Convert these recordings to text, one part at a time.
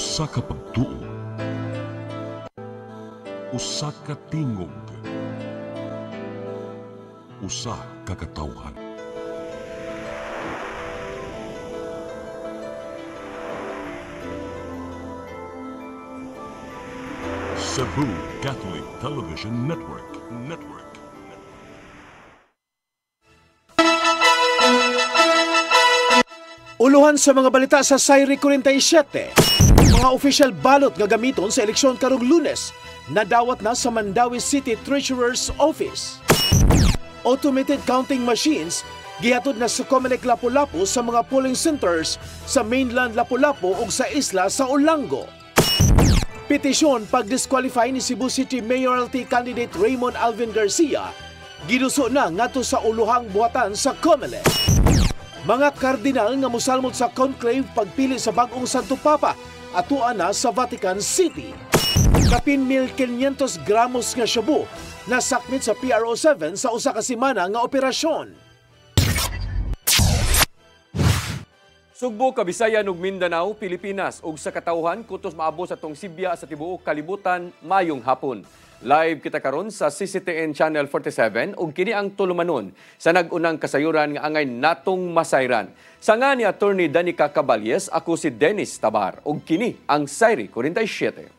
Usa ka pagtuo, usa ka tingog, usa ka katawhan. Cebu Catholic Television Network. Uluhan sa mga balita sa Sayri 47. Mga official ballot nga gamiton sa eleksyon karong Lunes nadawat na sa Mandawi City Treasurer's Office. Automated counting machines gihatod na sa Comelec Lapu-Lapu sa mga polling centers sa mainland Lapu-Lapu ug sa isla sa Olango. Petisyon pag-disqualify ni Cebu City Mayoralty candidate Raymond Alvin Garcia giduso na ngadto sa uluhang buhatan sa Comelec. Mga kardinal nga mosalmot sa conclave pagpili sa bag-ong Santo Papa atuan na sa Vatican City. Kapin 1,500 gramos nga shabu nasakmit sa PRO7 sa usa ka semana nga operasyon. Sugbo, Kabisayan ug Mindanao, Pilipinas ug sa katawhan kutos maabot sa tong Sibya sa tibuok kalibutan mayong hapon. Live kita karon sa CCTN Channel 47 ug kini ang tulumanon sa nag-unang kasayuran nga angay natong masayran. Sa nga ni Attorney Danica Caballes, ako si Dennis Tabar ug kini ang Sayri 47.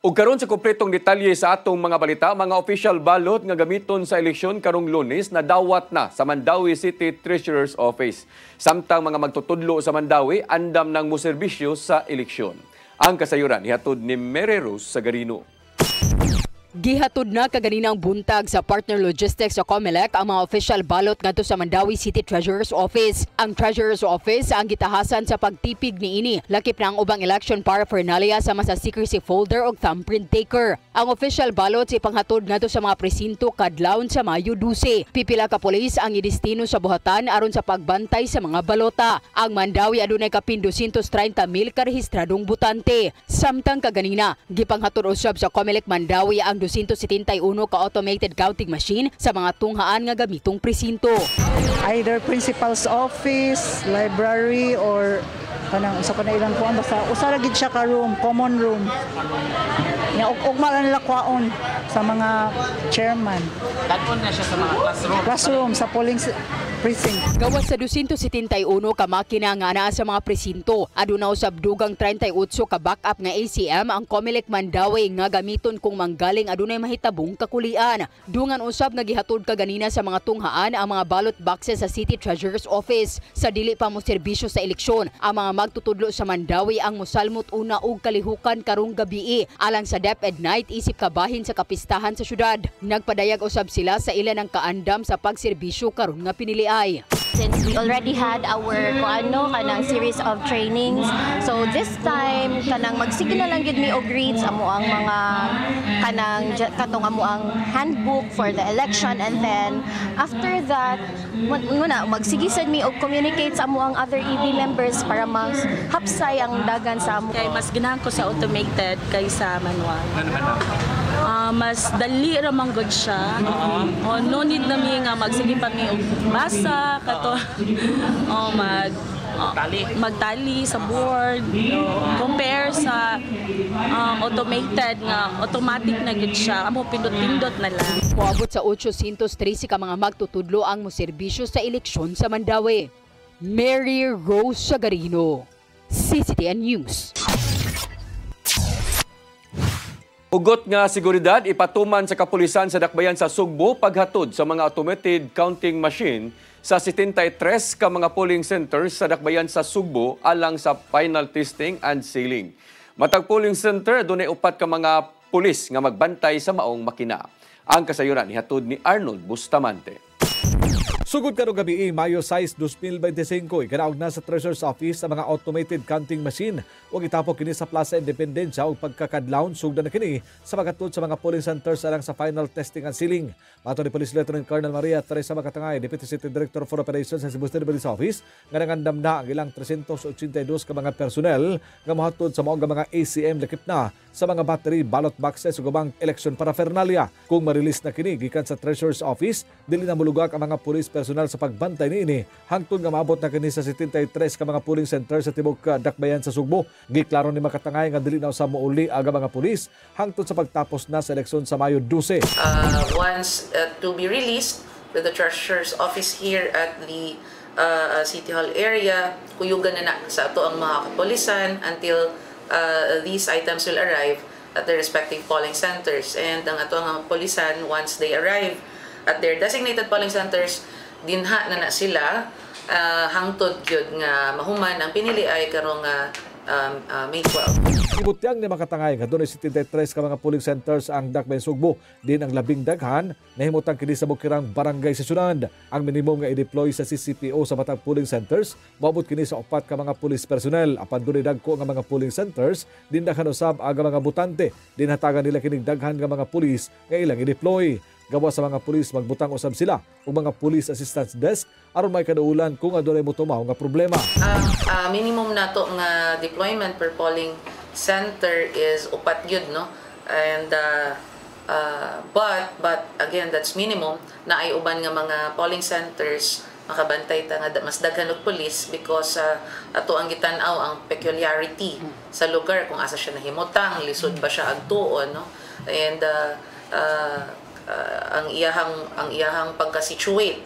Ug karon sa kompletong detalye sa atong mga balita, mga official ballot nga gamiton sa eleksyon karong Lunes nadawat na sa Mandawi City Treasurer's Office. Samtang mga magtutudlo sa Mandawi andam nang moserbisyo sa eleksyon. Ang kasayuran ihatod ni Mary Rose Sagarino. Gihatod na kaganinang buntag sa partner logistics sa Comelec ang mga official ballot ngadto sa Mandawi City Treasurer's Office. Ang Treasurer's Office ang gitahasan sa pagtipig niini lakip na ang ubang election paraphernalia sama sa secrecy folder ug thumbprint taker. Ang official ballot ipanghatod ngadto sa mga presinto kadlawon sa Mayo 12. Pipila ka pulis ang idestino sa buhatan aron sa pagbantay sa mga balota. Ang Mandawi adunay kapin 230,000 karehistradong botante. Samtang kaganina gipanghatod usab sa Comelec Mandawi ang 271 ka automated counting machine sa mga tunghaan nga gamitong presinto. Either principal's office, library, or kanang usa ka na ilang kuan basta usa ra gid siya ka room, common room. Nya ugma lang nila kwaon sa mga chairman. Tagpon na siya sa mga classroom. Classroom sa polling precinct. Gawas sa 271 ka makina nga anaa sa mga presinto, aduna usab dugang 38 ka backup nga ACM ang Comelec Mandawi nga gamiton kung manggaling adunay mahitabong kakulian. Dungan usab nga gihatod kaganina sa mga tunghaan ang mga ballot boxes sa City Treasurer's Office. Sa dili pa mo serbisyo sa eleksyon, ang mga magtutudlo sa Mandawi ang mosalmot una og kalihukan karong gabii alang sa DepEd Night isip kabahin sa kapistahan sa syudad. Nagpadayag usab sila sa ilan ng kaandam sa pagserbisyo karon nga pinili. Since we already had our kanang series of trainings, so this time kanang magsige na lang gid mi og reads amo ang mga kanang katong amo ang handbook for the election, and then after that muna magsige sad mi og communicate sa amo ang other EB members para mas hapsay ang dagan sa amo. Kay mas ganahan ko sa automated kaysa manual. Mas dali ra man gud siya. No need na mi nga magsige pa mi og basa kato magtali sa board compare sa automated nga automatic na gid siya amo pindot-pindot na lang. Moabot sa 813 ka mga magtutudlo ang moserbisyo sa eleksyon sa Mandawi. Mary Rose Sagarino, CCTN News. Ugot nga seguridad ipatuman sa kapulisan sa dakbayan sa Sugbo paghatod sa mga automated counting machine sa 73 ka mga polling centers sa dakbayan sa Sugbo alang sa final testing and sealing. Matag polling center, dunay upat ka mga pulis nga magbantay sa maong makina. Ang kasayuran ihatod ni Arnold Bustamante. Sugod karong gabi, Mayo 6, 2025, ikanaog na sa Treasurer's Office ang mga automated counting machine ug itapok kini sa Plaza Independencia ug pagkakadlawon sugdan na kini sa magatod sa mga polling centers alang sa final testing and sealing. Mato ni Police Lieutenant Colonel Maria Teresa Makatangay, Deputy City Director for Operations sa Cebu City Police Office, nga nangandam na ang ilang 382 ka mga personnel nga mohatod sa maong mga ACM lakip na sa mga battery, ballot boxes ug ubang election paraphernalia. Kung ma-release na kini gikan sa Treasurer's Office, dili na mulugak ang mga police personal sa pagbantay niini hangtod nga maabot na kini sa 73 ka mga polling center sa tibok dakbayan sa Sugbo. Giklaro ni Makatangay nga dili na sa muuli aga mga pulis hangtod sa pagtapos na sa eleksyon sa Mayo 12. Once to be released to the Treasurer's Office here at the City Hall area, kuyugan na sa ato ang mga kapolisan until these items will arrive at their respective polling centers. And ang ato ang polisan, once they arrive at their designated polling centers, dinha na sila hangtod gyud nga mahuman ang pinili ay karong May 12. Ibutyang ni Makatangay nga doon ay 73 ka mga polling centers ang dakbayan Sugbo. Din ang labing daghan nahimutang kini sa bukirang barangay sa syudad. Ang minimum nga i-deploy sa CCPO sa matang polling centers maabot kini sa 4 ka mga police personnel. Apan dunay dagko nga mga polling centers din daghan usab aga mga butante. Din hatagan nila kining daghan nga mga pulis nga ilang i-deploy. Gawas sa mga pulis magbutang usab sila ug mga police assistance desk aron may kadaulan kung adunay motumaw nga problema. Minimum nato nga deployment per polling center is 4 gyud, no? And but again, that's minimum. Na ay uban nga mga polling centers makabantay ta nga mas daghan og police because ato ang gitan-aw ang peculiarity sa lugar, kung asa siya nahimutang, lisod ba siya agtuon, no? And ang iyahang pagka-situate,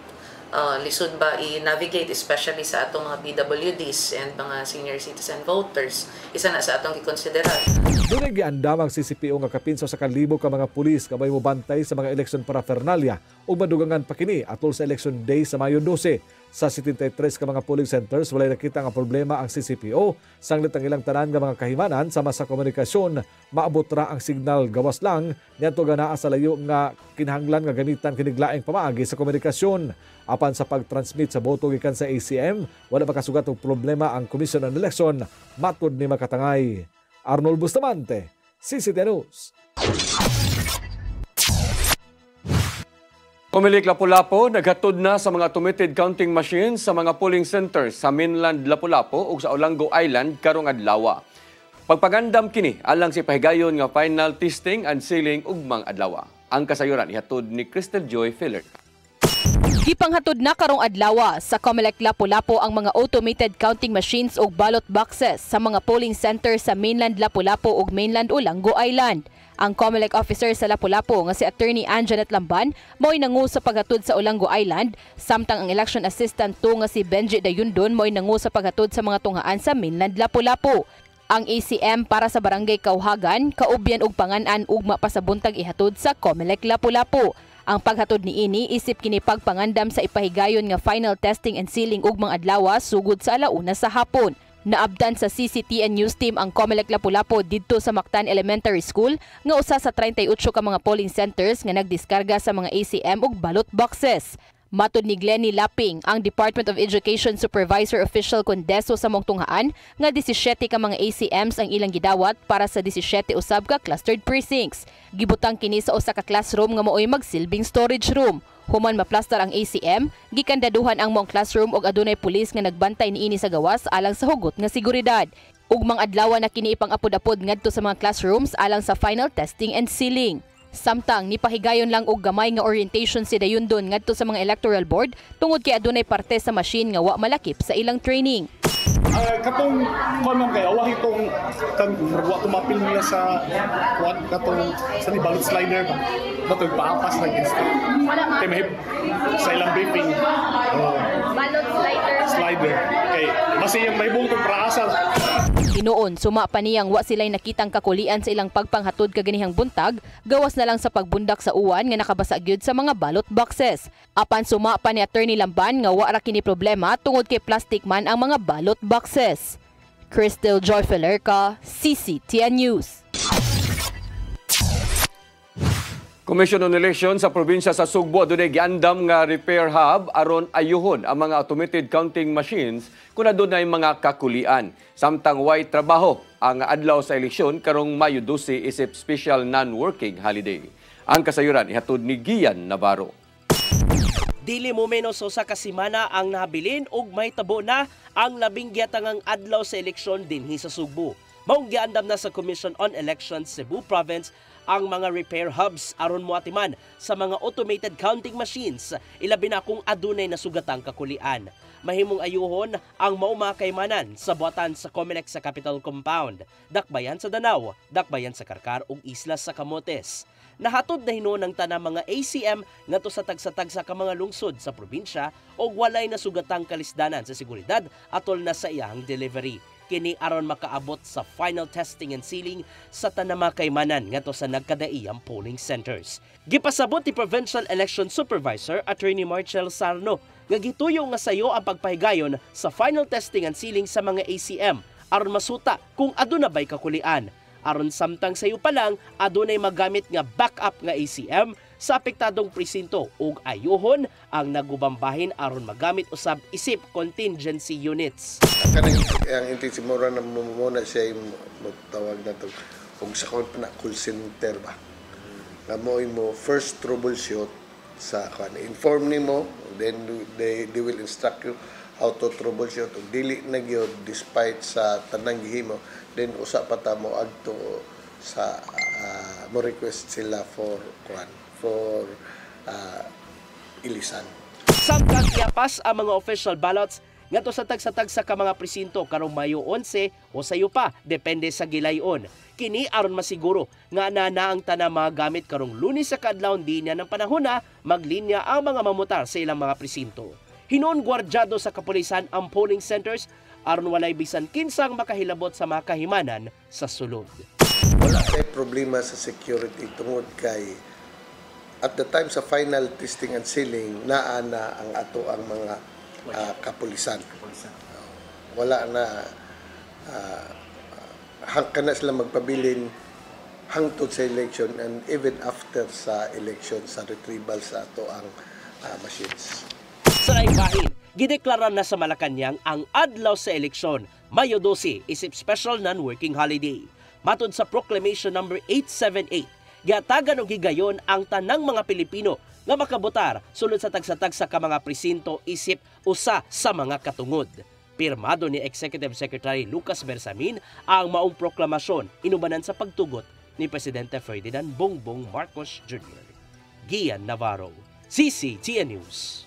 lisod ba i-navigate, especially sa atong mga PWDs and mga senior citizen voters, isa na sa atong gikonsiderar. Dunay giandam ang CCPO nga kapinsaw sa 1,000 ka mga pulis kabay mo bantay sa mga election paraphernalia ug madugangan pa kini atol sa election day sa Mayo 12. Sa 73 ka mga polling centers, walay nakita nga problema ang CCPO. Sanglit ang ilang tanan nga mga kahimanan sama sa komunikasyon, maabot ra ang signal gawas lang niadto ganaa sa layo nga kinahanglan nga gamitan kiniglaing pamaagi sa komunikasyon. Apan sa pag-transmit sa boto gikan sa ACM, wala makasugat og problema ang Commission on Election, matud ni Makatangay. Arnold Bustamante, CCTV News. Pumilik Lapu-Lapu, naghatod na sa mga automated counting machines sa mga polling centers sa mainland Lapu-Lapu ug sa Olango Island karong adlaw. Pagpagandam kini alang si pahigayon nga final testing and sealing ugmang adlaw. Ang kasayuran ihatod ni Crystal Joy Filler. Gipanghatod na karong adlaw sa Comelec Lapu-Lapu ang mga automated counting machines ug ballot boxes sa mga polling centers sa mainland Lapu-Lapu ug mainland Olango Island. Ang Comelec officer sa Lapu-Lapu nga si Attorney Anjanet Lamban mo'y nangu sa paghatod sa Olango Island, samtang ang election assistant to nga si Benji Dayundon mo'y nangu sa paghatod sa mga tunghaan sa mainland Lapu-Lapu. Ang ACM para sa Barangay Kauhagan, kaubyan ug pangan-an ugma pa sa buntag ihatod sa Comelec Lapu-Lapu. Ang paghatod ni ini isip kini pagpangandam sa ipahigayon nga final testing and sealing ugmang adlaw sugod sa alauna sa hapon. Naabdan sa CCTN News Team ang Comelec Lapu-Lapu didto sa Mactan Elementary School nga usa sa 38 ka mga polling centers nga nagdiskarga sa mga ACM ug ballot boxes. Matud ni Glenny Laping, ang Department of Education Supervisor Official Condeso sa Mongtunghaan, nga 17 ka mga ACMs ang ilang gidawat para sa 17 usab ka clustered precincts. Gibutang kini sa usa ka classroom nga maoy magsilbing storage room. Human maplastar ang ACM, gikandaduhan ang mong classroom ug adunay pulis nga nagbantay niini sa gawas alang sa hugot nga seguridad. Ugmang adlaw na kini ipang-apod-apod ngadto sa mga classrooms alang sa final testing and sealing. Samtang nipahigayon lang og gamay nga orientation si Dayundon ngadto sa mga electoral board tungod kay adunay parte sa machine nga wa malakip sa ilang training. Katong konon kay awang itong wa tumapil nila sa katong sa ni ballot slider ba batog paapas na gista kay mahip sa ilang briefing ballot slider kay basi yung may bungtong praasa. Tinuon, suma pa niyang wa sila'y nakitang kakulian sa ilang pagpanghatod kaganihang buntag, gawas na lang sa pagbundak sa uwan nga nakabasa gyud sa mga ballot boxes. Apan suma pa ni Attorney Lamban nga wa ra kini problema tungod kay plastic man ang mga ballot boxes. Cristel Joy Felerca, CCTN News. Commission on Election sa probinsya sa Sugbo dunay giandam nga repair hub aron ayuhon ang mga automated counting machines kung adunay mga kakulian. Samtang way trabaho ang adlaw sa eleksyon karong Mayo 12 isip special non-working holiday. Ang kasayuran ihatod ni Gian Navarro. Dili mo menos usa ka semana ang nabilin ug may tabo na ang labing giatangang adlaw sa eleksyon dinhi sa Sugbo. Maong giandam na sa Commission on Elections Cebu Province ang mga repair hubs aron moatiman sa mga automated counting machines, ilabi na kung adunay nasugatang kakulian. Mahimong ayuhon ang maumakaymanan sa buhatan sa COMELEC sa Capitol Compound, Dakbayan sa Danao, Dakbayan sa Karkar ug Islas sa Camotes. Nahatod na hinon ang tanang mga ACM ngadto sa tagsa-tagsa ka mga lungsod sa probinsya ug walay nasugatang kalisdanan sa seguridad atol na sa iyang delivery. Kini aron makaabot sa final testing and sealing sa tanama kaymanan ngadto sa nagkadaiyang polling centers. Gipasabot ni Provincial Election Supervisor Attorney Marcel Sarno nga gituyo nga sayo ang pagpahigayon sa final testing and sealing sa mga ACM aron masuta kung aduna bay kakulian. Aron samtang sayo pa lang adunay magamit nga backup nga ACM sa apektadong presinto ug ayuhon ang nagubambahin aron magamit usab isip contingency units. Kanang ang intisimura na muna siya yung magtawag na ito kung sa call center ba. Namoy mo first troubleshoot sa inform nimo, then they will instruct you how to troubleshoot ug dili na gyud despite sa tanang gihimo, then usa pa ta mo adto sa mo request sila for ilisan. Samtang iapas ang mga official ballots ngadto sa tagsa-tagsa ka mga presinto karong Mayo 11 o sayo pa depende sa gilayon. Kini aron masiguro nga ana ang tanang mga gamit karong Lunes sa kadlawon dinya ng panahon na maglinya ang mga mamutar sa ilang mga presinto. Hinon gwardyado sa kapulisan ang polling centers aron walay bisan kinsang makahilabot sa mga kahimanan sa sulod. Wala kay problema sa security tungod kay at the time sa final testing and sealing naa na ang ato ang mga kapulisan. Wala na hangkan na sila magpabilin hangtod sa election and even after sa election sa retrieval sa ato ang machines. Sa naibahin, gideklara na sa Malacañang ang adlaw sa eleksyon, Mayo 12 isip special non-working holiday. Matod sa Proclamation number 878, giatagan og higayon ang tanang mga Pilipino nga makabotar sulod sa tagsa-tagsa ka mga presinto isip usa sa mga katungod. Pirmado ni Executive Secretary Lucas Bersamin ang maong proklamasyon inubanan sa pagtugot ni Presidente Ferdinand Bongbong Marcos Jr. Gian Navarro, CCTN News.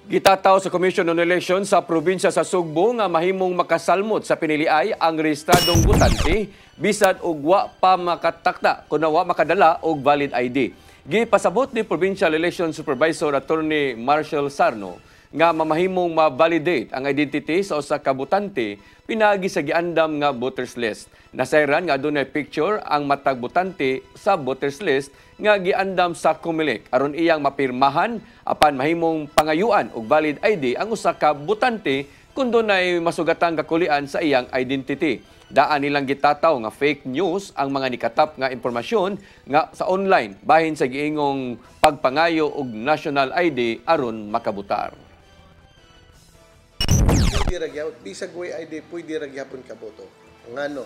Gitataw sa Commission on Elections sa probinsya sa Sugbo nga mahimong makasalmot sa piniliay ang rehistradong botante bisan og wa pa makatakda kun wa makadala og valid ID. Gipasabot ni Provincial Election Supervisor Attorney Marcel Sarno nga mamahimong ma-validate ang identity sa usa ka botante pinagi sa giandam nga voters list. Nasayran nga adunay picture ang matag botante sa voters list nga giandam sa COMELEC aron iyang mapirmahan apan mahimong pangayuan og valid ID ang usa ka botante kun dunay masugatang kakulian sa iyang identity. Daan nilang gitataw nga fake news ang mga nikatap nga impormasyon nga sa online bahin sa giingong pagpangayo og national ID aron makabutar. Pwede ra gyapon bisag way ID pwede ra gyapon kaboto. Ngano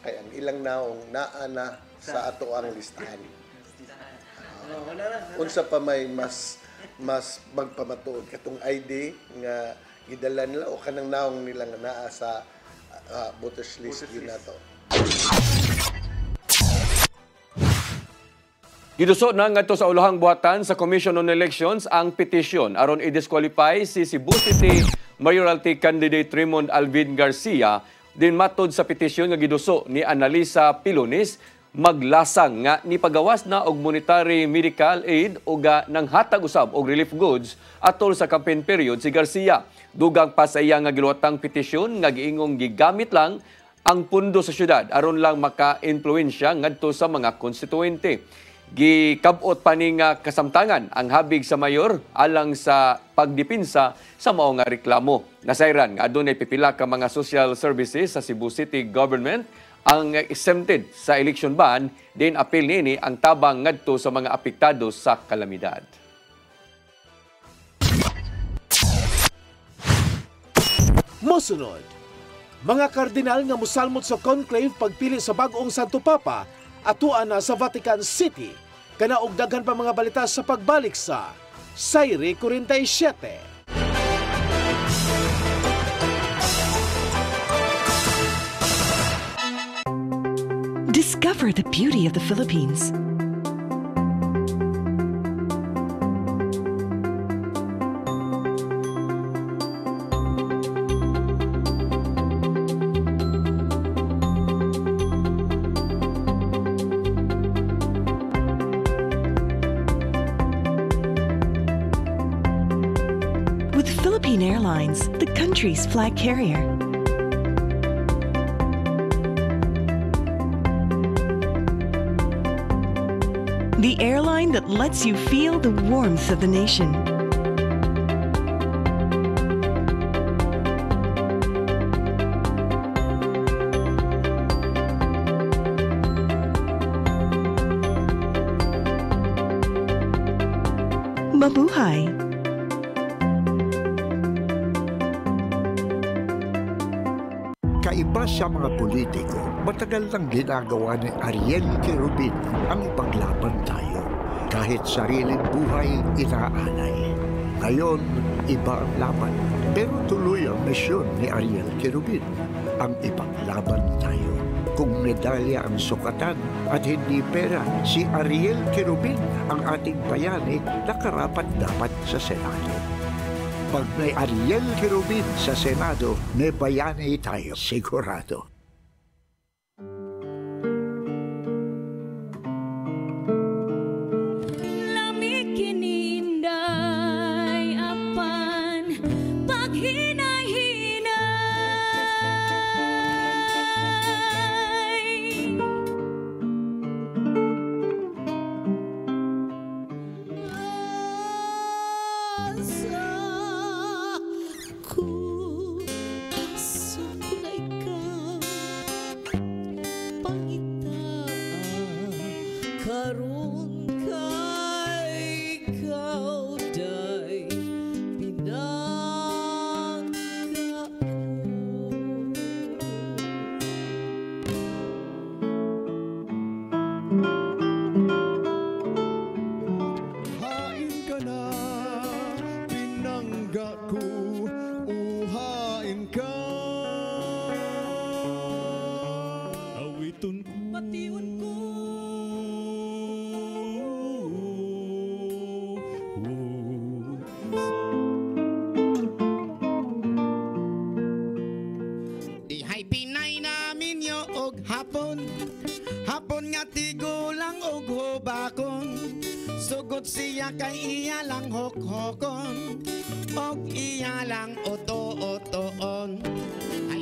kay ang ilang naong naa na sa ato ang listahan. Unsa pa may mas magpamatuod katong ID nga gidala nila o kanang naong nila nga naa sa voters list yun nato. Giduso na ngadto sa ulahang buhatan sa Commission on Elections ang petisyon aron i-disqualify si Cebu City Mayoralty Candidate Raymond Alvin Garcia. Din matod sa petisyon nga giduso ni Analisa Pilonis maglasang nga nipagawas na og monetary medical aid o nang hatag usab og relief goods atol sa campaign period si Garcia. Dugang pa sa iya nga giluwatang petisyon nga giingong gigamit lang ang pundo sa syudad aron lang maka-influensya ngadto sa mga konstituente. Gikabot pa ning kasamtangan ang habig sa mayor alang sa pagdipinsa sa mao nga reklamo. Nasayran nga adunay pipila ka mga social services sa Cebu City Government ang exempted sa election ban, din apil niini ang tabang ngadto sa mga apektado sa kalamidad. Mosunod, mga kardinal nga musalmot sa conclave pagpili sa bag-ong Santo Papa atuan na sa Vatican City. Kanaog daghan pa mga balita sa pagbalik sa Sayri 47. Discover the beauty of the Philippines. With Philippine Airlines, the country's flag carrier. The airline that lets you feel the warmth of the nation. Mabuhay! Kaiba sa mga politiko, matagal nang ginagawa ni Ariel Querubin ang ipaglaban tayo. Kahit sariling buhay inaalay. Ngayon, iba ang laban. Pero tuloy ang misyon ni Ariel Querubin, ang ipaglaban tayo. Kung medalya ang sukatan at hindi pera, si Ariel Querubin ang ating bayani na karapat-dapat sa Senado. Pag may Ariel Querubin sa Senado, may bayani tayo sigurado. Hapon nga tigulang og hubakon, sugot siya kay iya lang hok-hokon, og iya lang oto-otoon. Ay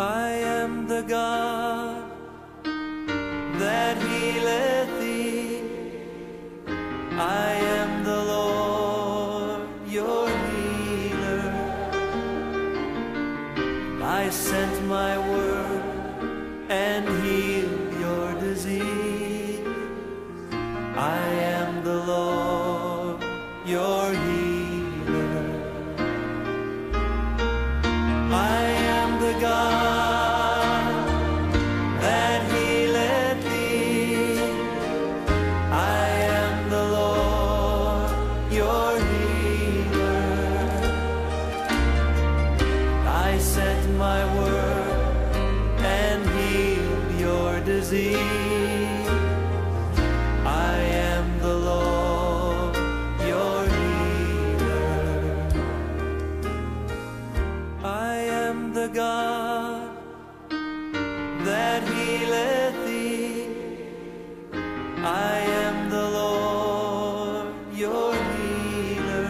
I am the God that healeth thee. I am the Lord, your healer. I sent my word and healed your disease. I am the Lord, your healer. I am the God that healeth thee. I am the Lord, your healer. my word and healed your disease. I am the Lord, your healer. I am the God that healeth thee. I am the Lord, your healer.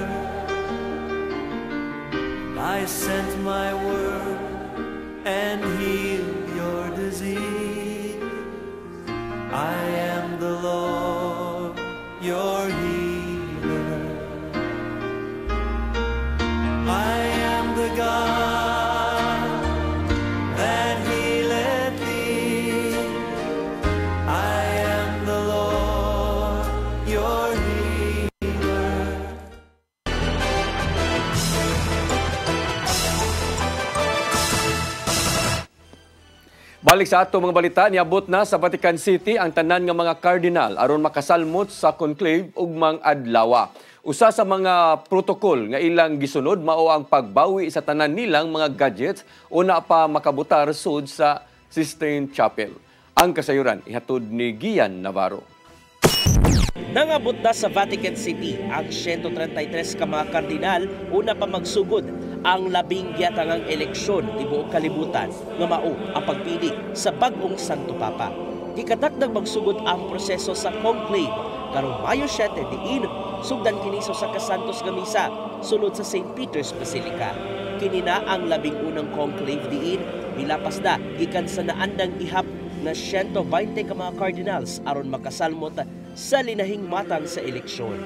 I sent my word and healed your disease. I am the Lord, your healer. I am the God that healeth thee. I am the Lord, your healer. Balik sa ato mga balita, niabot na sa Vatican City ang tanan nga mga cardinal aron makasalmot sa conclave ug mang adlaw. Usa sa mga protokol nga ilang gisunod mao ang pagbawi sa tanan nilang mga gadgets una pa makabutar sud sa Sistine Chapel. Ang kasayuran ihatod ni Gian Navarro. Nangabot na sa Vatican City ang 133 ka mga kardinal una pa magsugod ang 10 giatangang eleksyon tibuok kalibutan nga mao ang pagpili sa bag-ong Santo Papa. Gikadakdag magsugod ang proseso sa conclave karong Mayo 7 diin sugdan kini sa Kasantos nga misa sulod sa St. Peter's Basilica. Kini na ang 11 conclave diin milapas na gikan sa naandang ihap na 120 ka mga cardinals aron makasalmot sa linahing matang sa eleksyon.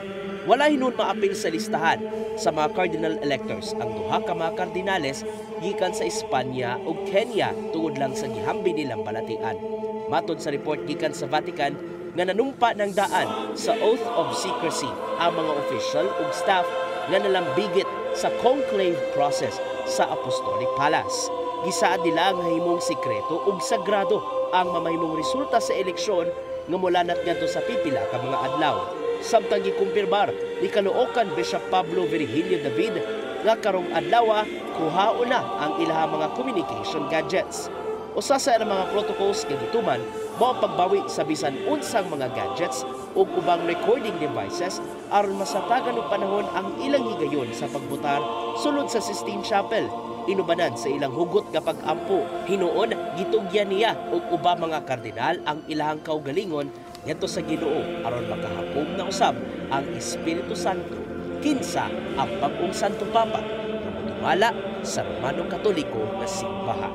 Wala hinon maapil sa listahan sa mga cardinal electors ang duha ka mga kardinales gikan sa Espanya ug Kenya tungod lang sa gihambi nilang balatian. Matod sa report gikan sa Vatican nga nanumpa ng daan sa oath of secrecy ang mga official ug staff nga nalambigit sa conclave process sa Apostolic Palace. Gisaad nila nga himong sikreto ug sagrado ang mamahimong resulta sa eleksyon nga mulanat ngadto sa pipila ka mga adlaw. Samtang gikumpirmar ni Caloocan Bishop Pablo Virgilio David nga karong adlaw kuhaon na ang ilahang mga communication gadgets. Usa sa mga protocols nga gituman mao pagbawi sa bisan unsang mga gadgets ug ubang recording devices aron masatagan og panahon ang ilang higayon sa pagbotar sulod sa Sistine Chapel. Inubanan sa ilang hugot nga pag-ampo. Hinuon gitugyan niya og ubang mga kardinal ang ilahang kaugalingon ngadto sa Ginoo aron makahapog na usab ang Espiritu Santo kinsa ang bag-ong Santo Papa nga motumala sa Romano Katoliko nga simbahan.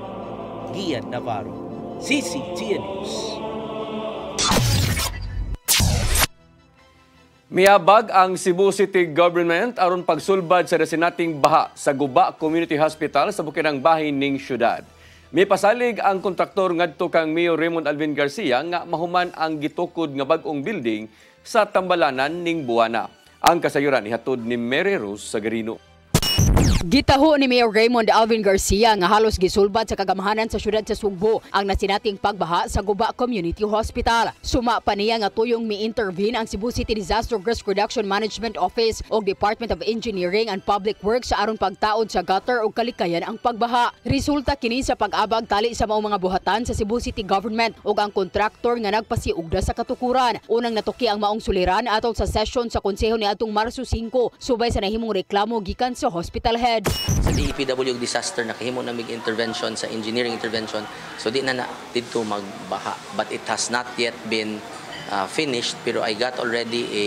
Gian Navarro, CCTN News. Miabag ang Cebu City Government aron pagsulbad sa resinating baha sa Guba Community Hospital sa bukidang bahin ning syudad. May pasalig ang kontraktor ngadto kang Mayor Raymond Alvin Garcia nga mahuman ang gitukod nga bag-ong building sa Tambalanan ning Buana. Ang kasayuran ihatod ni Mary Rose Sagarino. Gitaho ni Mayor Raymond Alvin Garcia nga halos gisulbad sa kagamahanan sa syudad sa Sugbo ang nasinating pagbaha sa Guba Community Hospital. Suma pa niya nga tuyong mi-intervene ang Cebu City Disaster Risk Reduction Management Office o Department of Engineering and Public Works sa aron pagtaod sa gutter o kalikayan ang pagbaha. Resulta kini sa pag-abag tali sa mga buhatan sa Cebu City Government ug ang kontraktor nga nagpasiugda sa katukuran. Unang natuki ang maong suliran atol sa session sa konseho ni atong Marso 5 subay sa nahimong reklamo gikan sa hospital head. Sa DEPW disaster nakahimo na mig intervention sa engineering intervention, so di na dito magbaha, but it has not yet been finished, pero I got already a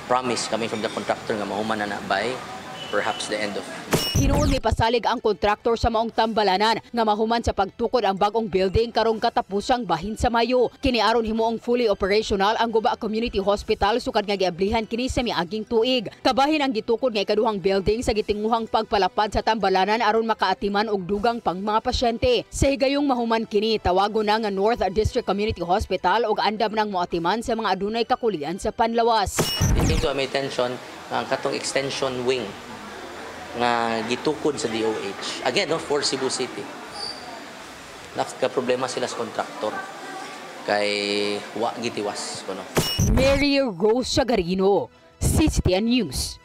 promise coming from the contractor nga mahuman na by perhaps the end of. Hinuon may pasalig ang kontraktor sa maong Tambalanan nga mahuman sa pagtukod ang bagong building karong katapusang bahin sa Mayo. Kini aron himuong fully operational ang Guba Community Hospital sukad nga giablihan kini sa miaging tuig. Kabahin ang gitukod nga ikaduhang building sa gitinguhang pagpalapad sa Tambalanan aron makaatiman og dugang pang mga pasyente. Sa higayong mahuman kini tawagon na nga North District Community Hospital og andam nang moatiman sa mga adunay kakulian sa panlawas. Ito may attention ang katong extension wing nga gitukod sa DOH. Again, no, for Cebu City. Nagka-problema sila sa kontraktor. Kay wa gitiwas. Kuno. Mary Rose Sagarino, CCTN News.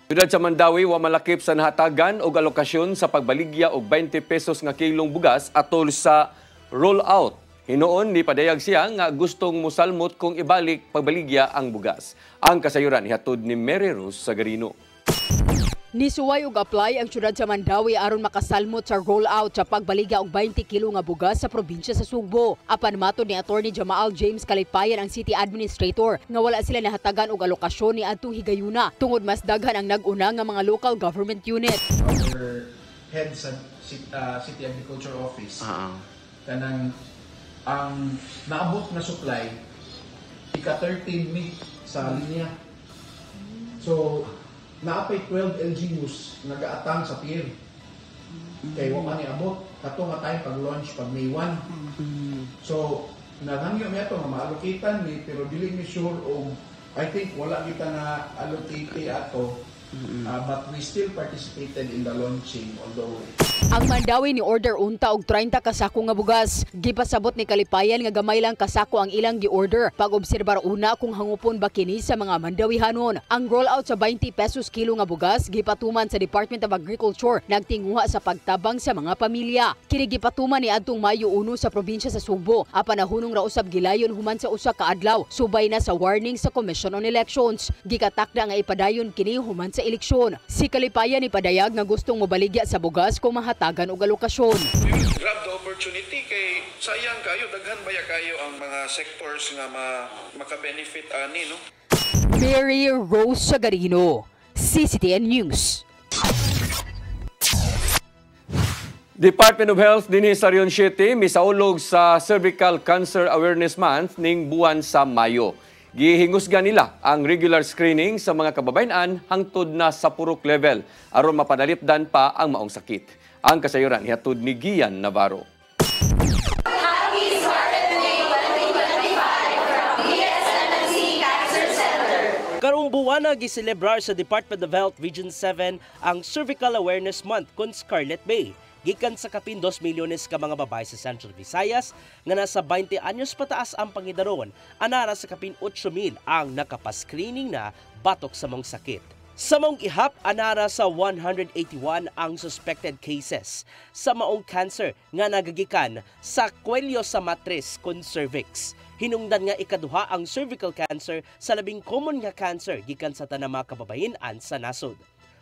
Siyudad sa Mandawi, wa malakip sa nahatagan og alokasyon sa pagbaligya og 20 pesos nga kilong bugas atol sa roll-out. Hinoon ni padayag siya nga gustong musalmot kung ibalik pagbaligya ang bugas. Ang kasayuran ihatod ni Mary Rose Sagarino. Nisuway og apply ang siyudad sa Mandawi aron makasalmot sa rollout sa pagbaligya og 20 kilo nga bugas sa probinsya sa Sugbo. Apan matod ni Attorney Jamaal James Kalipayan ang City Administrator nga wala sila nahatagan og alokasyon ni adtong higayuna tungod mas daghan ang nag-una nga mga local government unit. Our head sa City Agriculture Office kanang ang naabot na supply ika-13 week sa linya. So naapay 12 LGUs nagaatang sa pier. Kaya wa man niabot kato nga time pag launch pag May 1. So nagangyo mi ato nga ma-allocatean ni pero dili mi sure og I think wala kita na allocate ato. But we still participated in the launching although ang Mandawi ni order unta og 30 kasako nga bugas. Gipasabot ni Kalipayan nga gamay lang kasako ang ilang gi-order. Pag-obserbar una kung hangupon ba kini sa mga Mandawihanon. Ang rollout sa 20 pesos kilo nga bugas gipatuman sa Department of Agriculture nagtinguha sa pagtabang sa mga pamilya. Kini gipatuman ni adtong Mayo 1 sa probinsya sa Sugbo. Apan nahunong ra usab gilayon human sa usa ka adlaw subay na sa warning sa Commission on Elections. Gikatakda nga ipadayon kini human sa eleksyon. Si Kalipayan ni padayag nga gustong mobaligya sa bugas kung mahatagan og alokasyon. Grab the opportunity kay sayang kayo, daghan baya kayo ang mga sectors nga maka-benefit ani no. Mary Rose Sagarino, CCTN News. Department of Health dinhi sa Rion City misaulog sa Cervical Cancer Awareness Month ning buwan sa Mayo. Gihingusgan nila ang regular screening sa mga kababayan hangtod na sa purok level aron mapanalipdan pa ang maong sakit. Ang kasayuran ihatod ni Gian Navarro. Happy Scarlet Day 2025 from DSMC Cancer Center. Karong buwana giselebrar sa Department of Health Region 7 ang Cervical Awareness Month kon Scarlet Bay. Gikan sa kapin 2 milyones ka mga babae sa Central Visayas nga nasa 20 anyos pataas ang pangidaron, anara sa kapin 8,000 ang nakapaskreening na batok sa mong sakit. Sa maong ihap, anara sa 181 ang suspected cases sa maong cancer nga nagagikan sa kwelyo sa matris kon cervix. Hinungdan nga ikaduha ang cervical cancer sa labing common nga cancer gikan sa tanang mga kababayen-an sa nasod.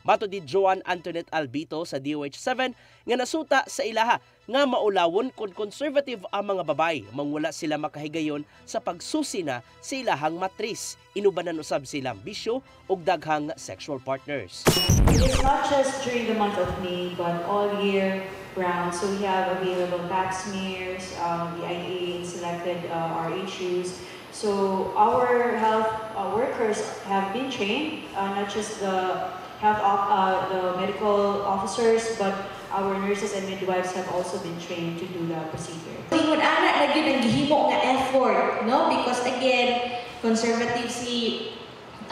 Mato di Joan Antoinette Albito sa DOH7 nga nasuta sa ilaha nga maulawon kung conservative ang mga babae mangwala sila makahigayon sa pagsusi na sa ilahang matris. Inubanan usab silang bisyo ug daghang sexual partners. It is not just during the month of May but all year round. So we have available pap smears, the IA selected RHUs. So our health workers have been trained, not just the medical officers, but our nurses and midwives have also been trained to do the procedure. Ingon ana na gyud ang gihimo nga effort, no? Because again, conservative si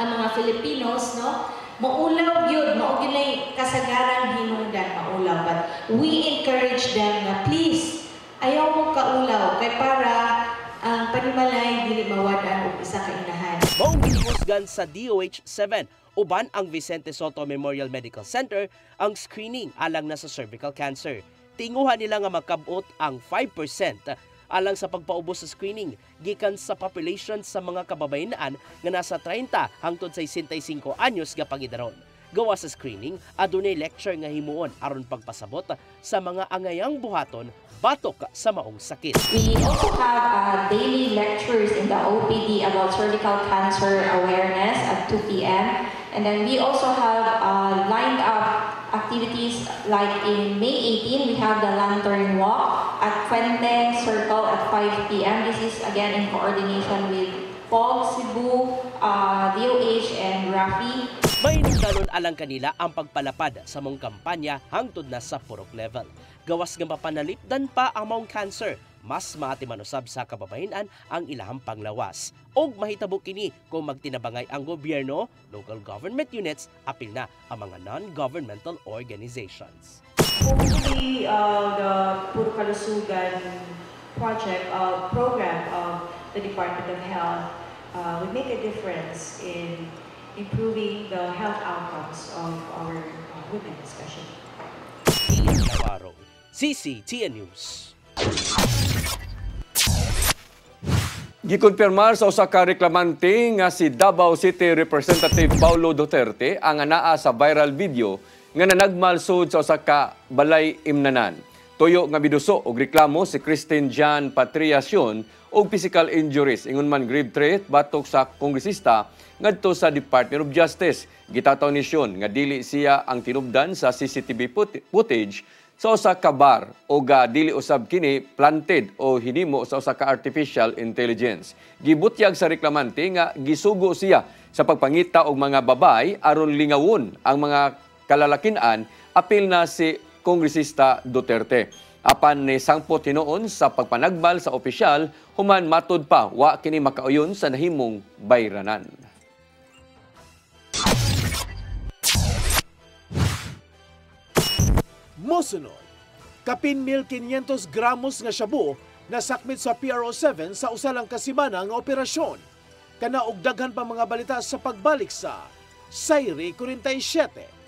ang mga Filipinos, no? Maulaw gyud, mao gyud lay kasagaran hinungdan maulaw, but we encourage them na please ayaw mo kaulaw kay para ang panimalay dili mawadan og isa ka inahan. Maong ginhusgan sa DOH7 uban ang Vicente Soto Memorial Medical Center ang screening alang na sa cervical cancer. Tinguhan nila nga makabot ang 5% alang sa pagpaubos sa screening gikan sa population sa mga kababayan nga nasa 30 hangtod sa 65 anyos nga pangidaron. Gawa sa screening, adunay lecture nga himuon aron pagpasabot sa mga angayang buhaton batok sa maong sakit. We also have daily lectures in the OPD about cervical cancer awareness at 2 p.m. And then we also have lined up activities like in May 18, we have the Lantern Walk at Fuente Circle at 5 p.m. This is again in coordination with Paul, Cebu, DOH, and Rafi. May nagdanon alang kanila ang pagpalapad sa mong kampanya hangtod na sa purok level. Gawas nga mapanalipdan pa ang maong cancer, mas matimanusab sa kababayan ang ilahang panglawas. Og mahitabo kini kung magtinabangay ang gobyerno, local government units, apil na ang mga non-governmental organizations. Hopefully, the Puro Kalusugan project program of the Department of Health would make a difference in improving the health outcomes of our women especially. Ian Navarro, CCTN News. Gikonfirmar sa usa ka reklamante nga si Davao City Representative Paulo Duterte ang anaa sa viral video nga nanagmalsod sa usa ka balay imnanan. Tuyo nga biduso og reklamo si Christine Jan Patriacion og physical injuries ingon man grave threat batok sa kongresista ngadto sa Department of Justice. Gitataw ni Sion nga dili siya ang tinubdan sa CCTV footage sa usa ka bar o dili usab kini planted o hinimo sa usa ka artificial intelligence. Gibutyag sa reklamante nga gisugo siya sa pagpangita og mga babay aron lingawon ang mga kalalakinan apil na si Kongresista Duterte. Apan ni sangpot hinuon sa pagpanagbal sa opisyal human matud pa wa kini makauyon sa nahimong bayranan. Mosunod, kapin 1,500 gramos nga shabu na sakmit sa PRO7 sa usalang kasimana nga operasyon. Kana og daghan pa mga balita sa pagbalik sa Sayri 47.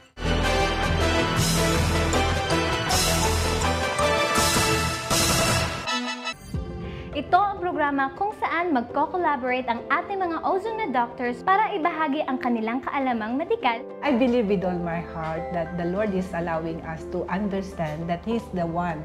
Ito ang programa kung saan magko-collaborate ang ating mga ozone na doctors para ibahagi ang kanilang kaalamang medikal. I believe with all my heart that the Lord is allowing us to understand that He's the one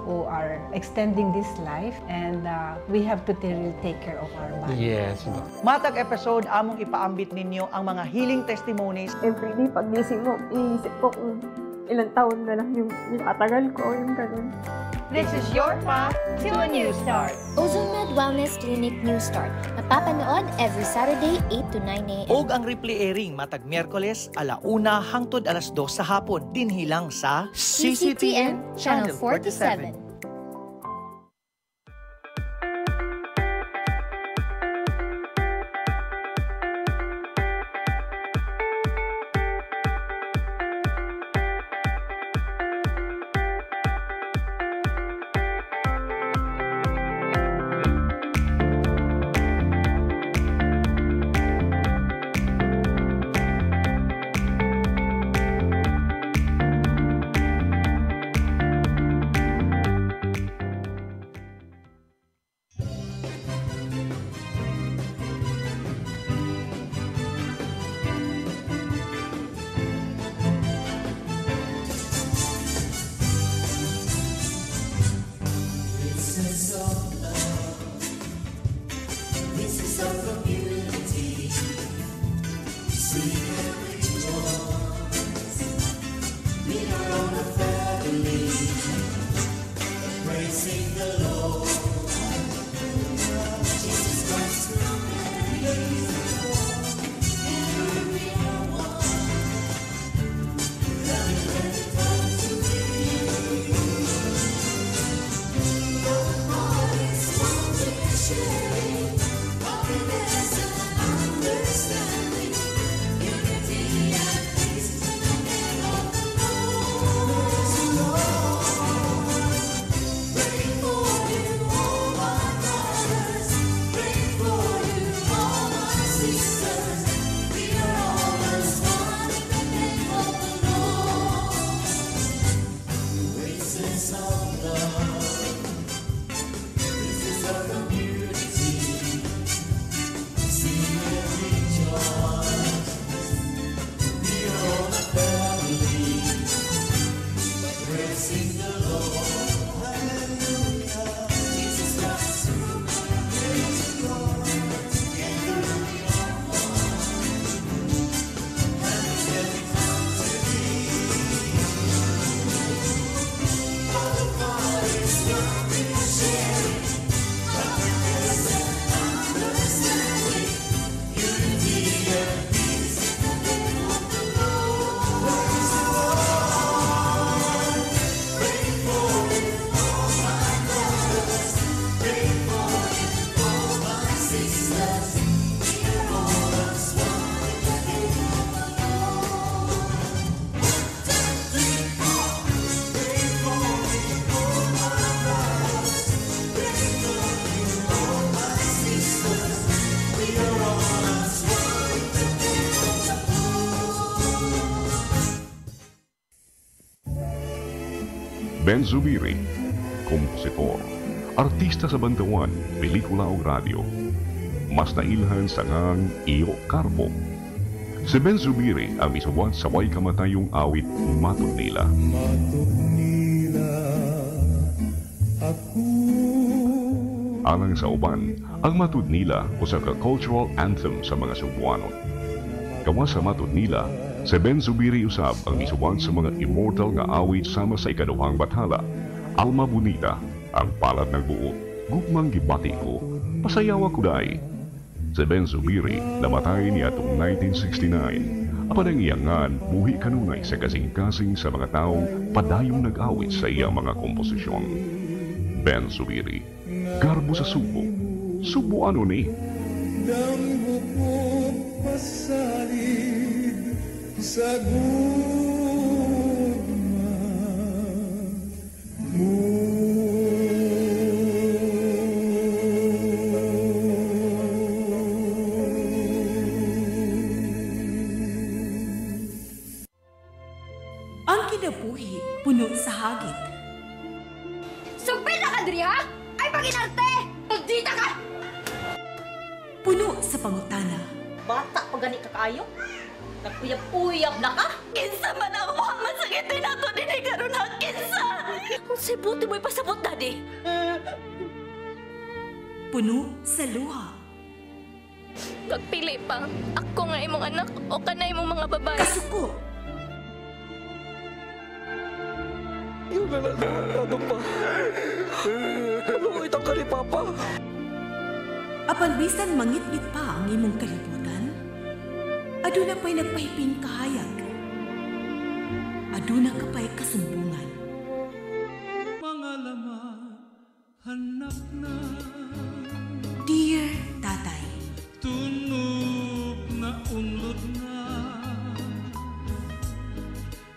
who are extending this life and we have to really take care of our body. Yes. Matag episode, among ipaambit ninyo ang mga healing testimonies. Every day, pag gising mo, iisip ko kung ilang taon na lang yung katagal ko, yung ganun. This is your path to a new start. OzoneMed Wellness Clinic New Start. Mapapanood every Saturday, 8 to 9 a.m. Og ang replay airing matag Miyerkules, 1:00 hangtod 2:00 sa hapon. Dinhilang sa CCTN Channel 47. Ben Zubiri, kompositor, artista sa bantawan, pelikula o radyo. Mas nailhan sa ngang Iyo Carpo. Si Ben Zubiri ang misuwat sa way kamatayong awit Matud Nila. Alang sa uban, ang Matud Nila usa ka cultural anthem sa mga Cebuano. Gawa sa Matud Nila, si Ben Zubiri usab ang misuwat sa mga immortal nga awit sama sa ikaduhang bathala. Alma Bonita, ang palad ng buot, gugmang gibati ko, pasayawa ko day. Si Ben Zubiri namatay niya atong 1969. Apan ang iyangan, buhi kanunay sa kasing-kasing sa mga taong padayong nag-awit sa iyang mga komposisyon. Ben Zubiri, garbo sa Subo. Subo ano ni? Damgo ko pasalig sa gugma mo. Ang kinabuhi puno sa hagit. Sugpil na ka, Dri, ha? Ay, paginarte! Pagdita ka! Puno sa pangutana. Bata pa gani ka kayo? Nagpuyab-uyab na ka? Kinsa man ang mga masakitin nato din ay karoon na kinsa! Kung si buti mo'y pasabot, Daddy. Puno sa luha. Pagpili pa, ako nga imong anak o kanay imong mga babae. Kasuko. Yung ano pa? Ano itang ka ni Papa? Apan bisan mangit-ngit pa ang imong kalibutan, aduna pa'y nagpahiping kahayag. Aduna ka pa'y kasumbungan. Mga laman, hanap na. Dear Tatay, tunog na unlod na.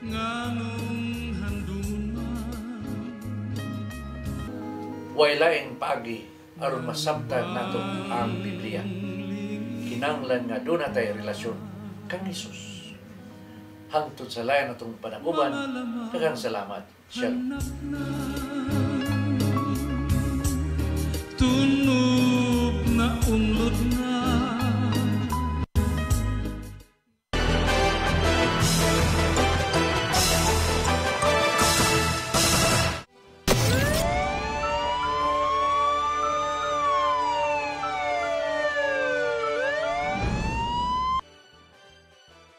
Nganong way laing paagi aron masabtan nato ang Biblia. Kinahanglan nga doon natay relasyon kang Hesus. Hangtod sa layan natong panaguban, daghang salamat. Shalom. Tunog na unlod na.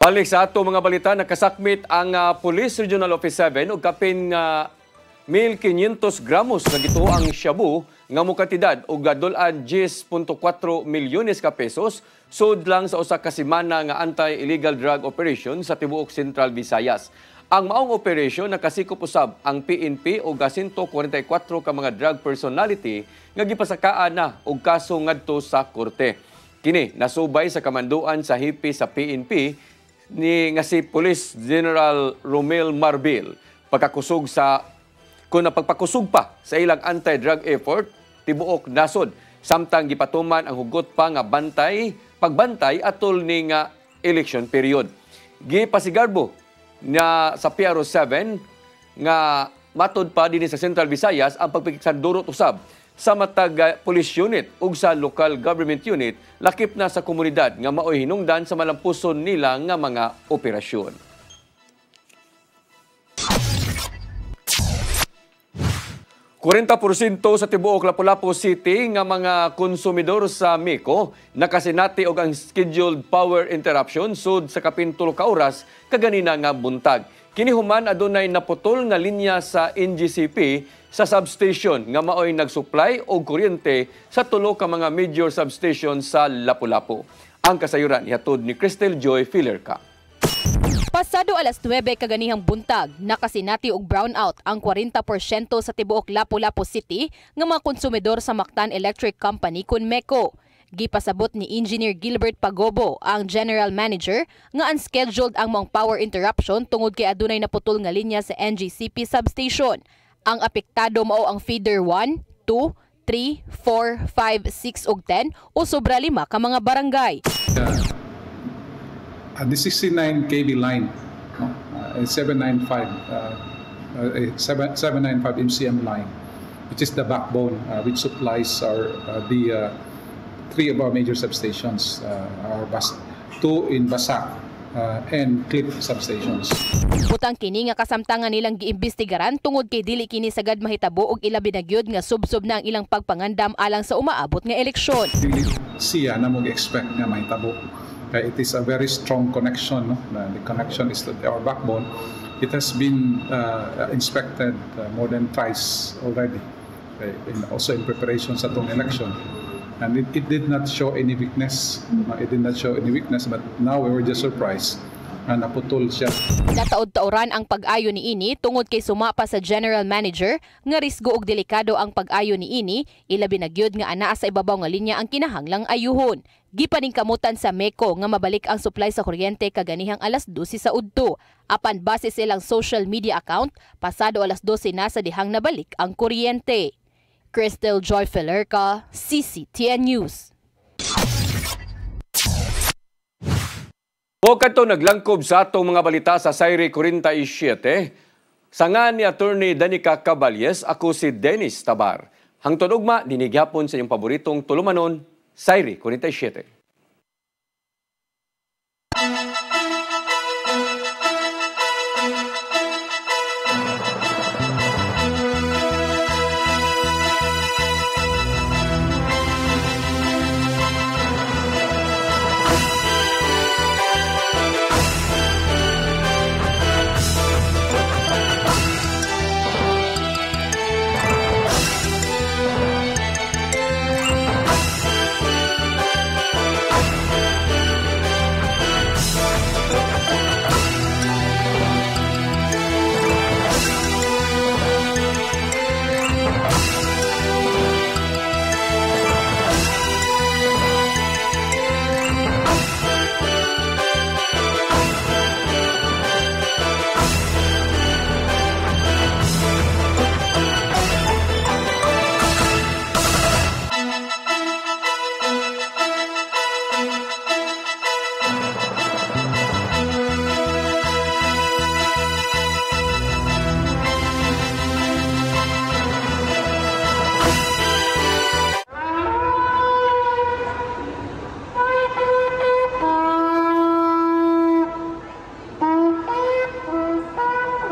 Balik sa ato mga balita, nakasakmit ang Police Regional Office 7 ug kapin 1,500 gramos nga gituoang shabu nga mukantidad og gadulan 10.4 milyones ka pesos sud lang sa usa ka semana nga anti-illegal drug operation sa tibuok Central Visayas. Ang maong operasyon nakasikop usab ang PNP og 144 ka mga drug personality nga gipasakaan na og kaso ngadto sa korte. Kini nasubay sa kamanduan sa hipi sa PNP ni nga si Police General Romel Marbil pagkakusog sa kung napagpakusog pa sa ilang anti-drug effort tibuok nasod samtang gipatuman ang hugot pa nga pagbantay atol ni nga election period. Gipasigarbo na sa PRO 7 nga matod pa dinhi sa Central Visayas ang pagpikisandurot usab sa matag police unit ug sa local government unit lakip na sa komunidad nga maoy hinungdan sa malampuson nila nga mga operasyon. % sa tibuok Lapu-Lapu City nga mga konsumidor sa Miko nakasinati og ang scheduled power interruption sud sa kapin 3 ka oras kaganina nga buntag. Kini human adunay naputol nga linya sa NGCP sa substation nga maoy nagsupply og kuryente sa 3 ka mga major substation sa Lapu-Lapu. Ang kasayuran ihatod ni Cristel Joy Filerca. Pasado alas 9 kaganihang buntag, nakasinati og brownout ang 40% sa tibuok Lapu-Lapu City nga mga konsumidor sa Mactan Electric Company kun MECO. Gipasabot ni Engineer Gilbert Pagobo, ang General Manager, nga unscheduled ang mga power interruption tungod kay adunay naputol nga linya sa NGCP substation. Ang apektado mao ang feeder 1, 2, 3, 4, 5, 6 ug 10 o sobra 5 ka mga barangay. The 69 kV line, 795, a 795 MCM line, which is the backbone which supplies the three of our major substations, two in Basak and Clip substations. Butang kini nga kasamtangan nilang giimbestigaran tungod kay dili kini sagad mahitabo og ilabi na gyud nga subsob na ang ilang pagpangandam alang sa umaabot nga eleksyon. Dili siya na mag-expect nga mahitabo. Kaya it is a very strong connection. No? The connection is to our backbone. It has been inspected more than twice already, also in preparation sa itong election. And it did not show any weakness. It did not show any weakness, but now we were just surprised na naputol siya. Nataod-taoran ang pag-ayo ni ini tungod kay sumapa sa general manager nga risgo og delikado ang pag-ayo ni ini, ilabi na gyud nga anaa sa ibabaw nga linya ang kinahanglang ayuhon. Gipaningkamutan sa MECO nga mabalik ang supply sa kuryente kaganihang alas 12 sa udto. Apan base silang social media account, pasado alas 12 na sa dihang nabalik ang kuryente. Crystal Joy Felerca, CCTN News. O kadto naglangkob sa atong mga balita sa Sayre 47. Sanga ni Attorney Danica Caballes, ako si Dennis Tabar. Hangtod ugma dinigyapon sa iyong paboritong tulumanon, Sayre 47.